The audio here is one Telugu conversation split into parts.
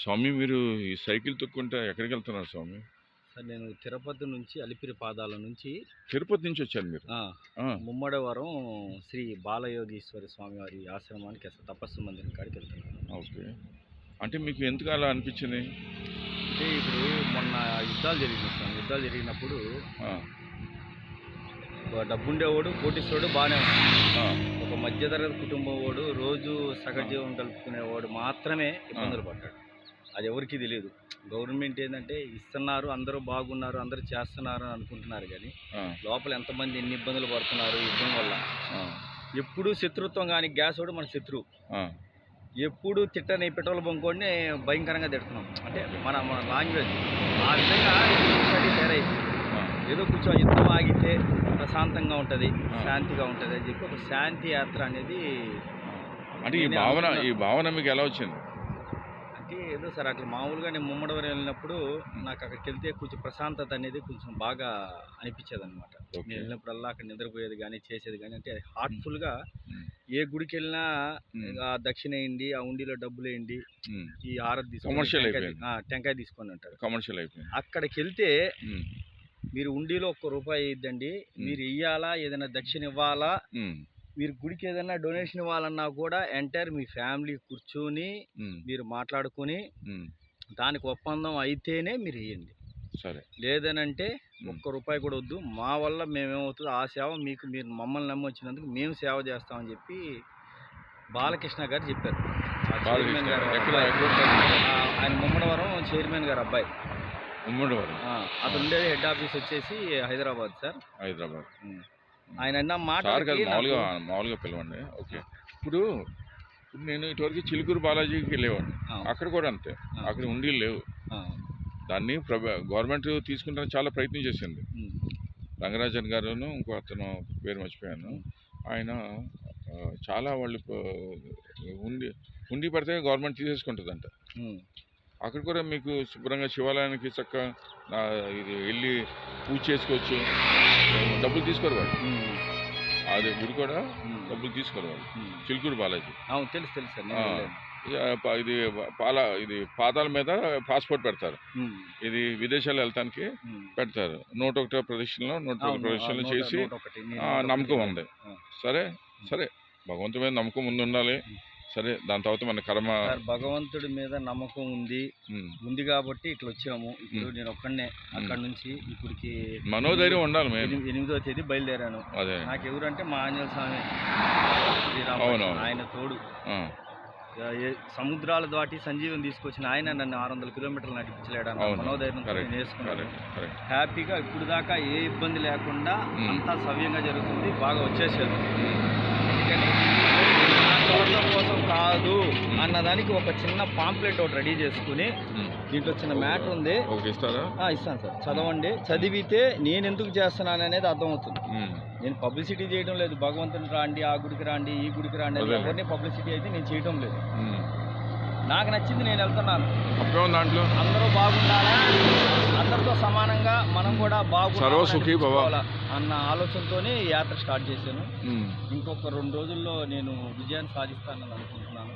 స్వామి మీరు ఈ సైకిల్ తొక్కుంటే ఎక్కడికి వెళ్తున్నారు స్వామి? సార్ నేను తిరుపతి నుంచి అలిపిరి పాదాల నుంచి తిరుపతి నుంచి వచ్చారు మీరు? ముమ్మడివరం శ్రీ బాలయోగీశ్వర స్వామి వారి ఆశ్రమానికి తపస్సు మందిరం కాడికి వెళ్తున్నాను. ఓకే. అంటే మీకు ఎందుకు అలా అనిపించింది? అంటే ఇప్పుడు మొన్న యుద్ధాలు జరిగినప్పుడు డబ్బుండేవాడు కోటీశ్వరుడు బాగానే ఉన్నాడు. ఒక మధ్యతరగతి కుటుంబం వాడు రోజు సహజీవం కలుపుకునేవాడు మాత్రమే ఇబ్బందులు పడ్డాడు. అది ఎవరికీ తెలియదు. గవర్నమెంట్ ఏంటంటే ఇస్తున్నారు, అందరూ బాగున్నారు, అందరూ చేస్తున్నారు అని అనుకుంటున్నారు, కానీ లోపల ఎంతమంది ఎన్ని ఇబ్బందులు పడుతున్నారు యుద్ధం వల్ల. ఎప్పుడు శత్రుత్వం, కానీ గ్యాస్ వాడు మన శత్రువు. ఎప్పుడు తిట్టని పెట్రోల్ బంకోడిని భయంకరంగా తిడుతున్నాం. అంటే మన మన లాంగ్వేజ్ ఆ విధంగా తయారైంది. ఏదో కూర్చొని యుద్ధం ఆగితే ప్రశాంతంగా ఉంటుంది, శాంతిగా ఉంటుంది అని చెప్పి ఒక శాంతి యాత్ర అనేది. అంటే ఈ భావన మీకు ఎలా వచ్చింది? అంటే ఏదో సార్ అట్లా మామూలుగా నేను ముమ్మడివరం వెళ్ళినప్పుడు నాకు అక్కడికి వెళ్తే కొంచెం ప్రశాంతత అనేది కొంచెం బాగా అనిపించేది అనమాట. నేను వెళ్ళినప్పుడల్లా అక్కడ నిద్రపోయేది కానీ చేసేది కానీ, అంటే హార్ట్ఫుల్గా ఏ గుడికి వెళ్ళినా దక్షిణ వేయండి, ఆ ఉండిలో డబ్బులు వేయండి, ఈ హారతి తీసుకొని టెంకాయ తీసుకొని అంటారు. కమర్షియల్ అయిపోయింది. అక్కడికి వెళ్తే మీరు ఉండిలో ₹1 ఇద్దండి, మీరు ఇవ్వాలా ఏదైనా దక్షిణ ఇవ్వాలా, మీరు గుడికి ఏదైనా డొనేషన్ ఇవ్వాలన్నా కూడా ఎంటైర్ మీ ఫ్యామిలీ కూర్చొని మీరు మాట్లాడుకుని దానికి ఒప్పందం అయితేనే మీరు ఇవ్వండి. సరే, లేదనంటే ₹1 కూడా వద్దు, మా వల్ల మేమేమవుతుందో ఆ సేవ మీకు, మీరు మమ్మల్ని నమ్మి వచ్చినందుకు మేము సేవ చేస్తామని చెప్పి బాలకృష్ణ గారు చెప్పారు. చైర్మన్ గారు ఆయన ముమ్మడివరం చైర్మన్ గారు అబ్బాయి. ముమ్మడివరం అతను ఉండేది హెడ్ ఆఫీస్ వచ్చేసి హైదరాబాద్ సార్. హైదరాబాద్. ఆయన అన్న మాట మామూలుగా పిలవండి. ఓకే. ఇప్పుడు నేను ఇటువరకు చిలుకూరు బాలాజీకి వెళ్ళేవాడిని. అక్కడ కూడా అంతే, అక్కడ ఉండీలు లేవు. దాన్ని గవర్నమెంట్ తీసుకుంటానికి చాలా ప్రయత్నం చేసింది. రంగరాజన్ గారును ఇంకో అతను పేరు మర్చిపోయాను, ఆయన చాలా వాళ్ళు ఉండి పడితే గవర్నమెంట్ తీసేసుకుంటుందంట. అక్కడ కూడా మీకు శుభ్రంగా శివాలయానికి చక్కగా ఇది వెళ్ళి పూజ చేసుకోవచ్చు, డబ్బులు తీసుకోరు వాళ్ళు. అదే గుడి కూడా డబ్బులు తీసుకోరు వాళ్ళు. చిలుకూరు బాలాజీ తెలుసు సార్. ఇది పాదాల మీద పాస్పోర్ట్ పెడతారు, ఇది విదేశాలు వెళ్తానికి పెడతారు. 101 ప్రదక్షిణలు చేసి నమ్మకం ఉంది. సరే సరే, భగవంతుడి మీద నమ్మకం ముందు ఉండాలి. సరే, దాని తర్వాత మన కర్మ. భగవంతుడి మీద నమ్మకం ఉంది కాబట్టి ఇట్లా వచ్చాము. ఇప్పుడు నేను ఒక్కడనే అక్కడ నుంచి ఇప్పటికి మనోధైర్యం ఉండాలి. 8వ తేదీ బయలుదేరాను. అదే నాకు ఎవరంటే మా ఆంజనేయ స్వామి శ్రీరామ, ఆయన తోడు. సముద్రాల దాటి సంజీవం తీసుకొచ్చిన ఆయన నన్ను 600 కిలోమీటర్లు నడిపించలేడు. మనోధైర్యం నేర్చుకున్నాను. హ్యాపీగా ఇప్పుడు దాకా ఏ ఇబ్బంది లేకుండా అంతా సవ్యంగా జరుగుతుంది, బాగా వచ్చేసారు. అందుకని స్వార్థం కోసం కాదు అన్నదానికి ఒక చిన్న పాంప్లెట్ ఒకటి రెడీ చేసుకుని, దీంట్లో చిన్న మ్యాటర్ ఉంది, ఇస్తాను సార్, చదవండి. చదివితే నేను ఎందుకు చేస్తున్నాను అనేది అర్థమవుతుంది. నేను పబ్లిసిటీ చేయడం లేదు, భగవంతుని రాండి, ఆ గుడికి రాండి, ఈ గుడికి రాండి, ఎవరిని పబ్లిసిటీ అయితే నేను చేయడం లేదు. నాకు నచ్చింది నేను వెళ్తున్నాను. అందరూ బాగుండాలా, అందరితో సమానంగా మనం కూడా బాగుండాలి అన్న ఆలోచనతోనే యాత్ర స్టార్ట్ చేశాను. ఇంకొక 2 రోజుల్లో నేను విజయాన్ని సాధిస్తానని అనుకుంటున్నాను.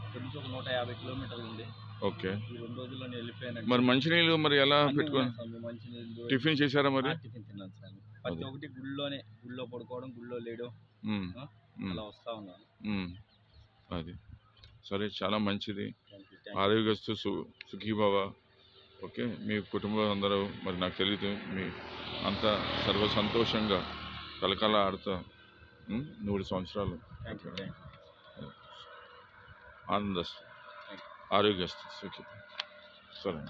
ఇక్కడ నుంచి ఒక 150 కిలోమీటర్లు ఉంది. ఓకే. ఈ 2 రోజుల్లో నేను వెళ్ళిపోయాను. మరి మంచినీళ్ళు మరి ఎలా పెట్టుకోవాలి? మంచినీళ్ళు టిఫిన్ చేశారా? మరి టిఫిన్ తిన్నాను సార్. ప్రతి ఒక్కటి గుళ్ళో పడుకోవడం, గుళ్ళో లేయడం, అలా వస్తా ఉన్నాను. అది సరే, చాలా మంచిది. ఆరోగ్యస్తు సుఖీభవ. ఓకే, మీ కుటుంబం అందరూ మరి నాకు తెలియదు, మీ అంతా సర్వ సంతోషంగా కలకల ఆడుతూ 100 సంవత్సరాలు ఆనందస్తు, ఆరోగ్యస్తు, సుఖీ. సరే.